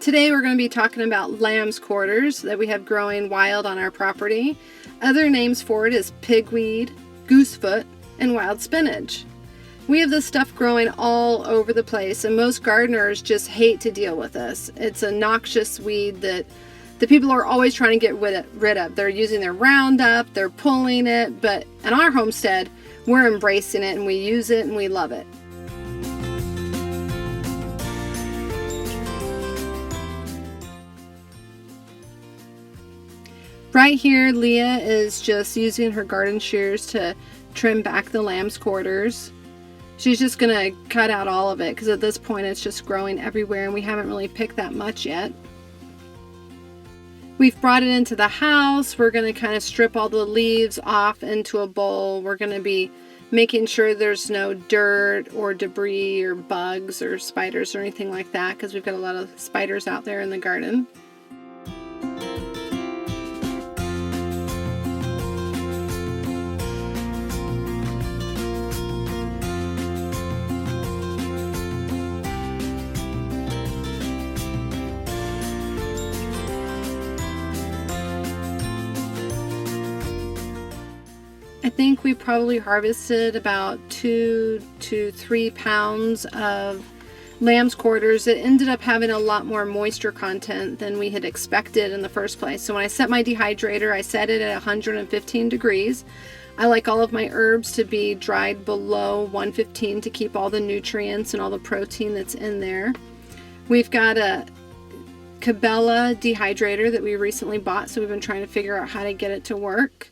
Today we're going to be talking about lamb's quarters that we have growing wild on our property. Other names for it is pigweed, goosefoot, and wild spinach. We have this stuff growing all over the place, and most gardeners just hate to deal with this. It's a noxious weed that the people are always trying to get rid of. They're using their Roundup, they're pulling it, but in our homestead, we're embracing it and we use it and we love it. Right here, Leah is just using her garden shears to trim back the lamb's quarters. She's just gonna cut out all of it because at this point it's just growing everywhere and we haven't really picked that much yet. We've brought it into the house. We're gonna kind of strip all the leaves off into a bowl. We're gonna be making sure there's no dirt or debris or bugs or spiders or anything like that because we've got a lot of spiders out there in the garden. I think we probably harvested about 2 to 3 pounds of lamb's quarters. It ended up having a lot more moisture content than we had expected in the first place. So when I set my dehydrator, I set it at 115 degrees. I like all of my herbs to be dried below 115 to keep all the nutrients and all the protein that's in there. We've got a Cabela dehydrator that we recently bought, so we've been trying to figure out how to get it to work.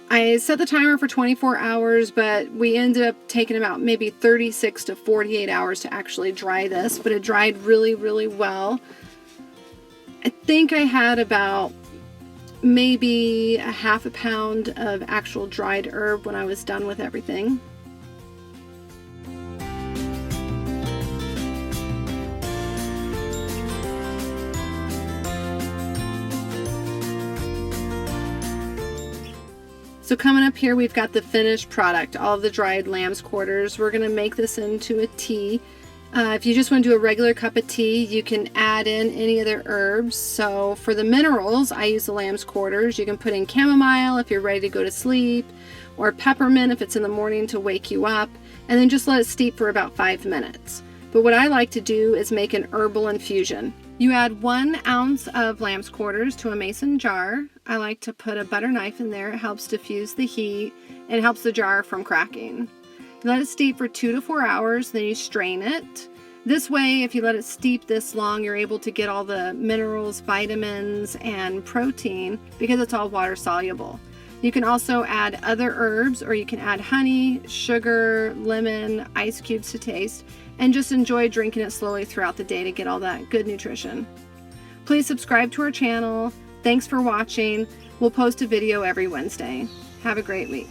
I set the timer for 24 hours, but we ended up taking about maybe 36 to 48 hours to actually dry this, but it dried really, really well. I think I had about maybe a half a pound of actual dried herb when I was done with everything. So coming up here, we've got the finished product, all of the dried lamb's quarters. We're going to make this into a tea. If you just want to do a regular cup of tea, you can add in any other herbs. So for the minerals, I use the lamb's quarters. You can put in chamomile if you're ready to go to sleep, or peppermint if it's in the morning to wake you up, and then just let it steep for about 5 minutes. But what I like to do is make an herbal infusion. You add 1 ounce of lamb's quarters to a mason jar. I like to put a butter knife in there. It helps diffuse the heat and it helps the jar from cracking. You let it steep for 2 to 4 hours, then you strain it. This way, if you let it steep this long, you're able to get all the minerals, vitamins, and protein because it's all water soluble. You can also add other herbs, or you can add honey, sugar, lemon, ice cubes to taste, and just enjoy drinking it slowly throughout the day to get all that good nutrition. Please subscribe to our channel. Thanks for watching. We'll post a video every Wednesday. Have a great week.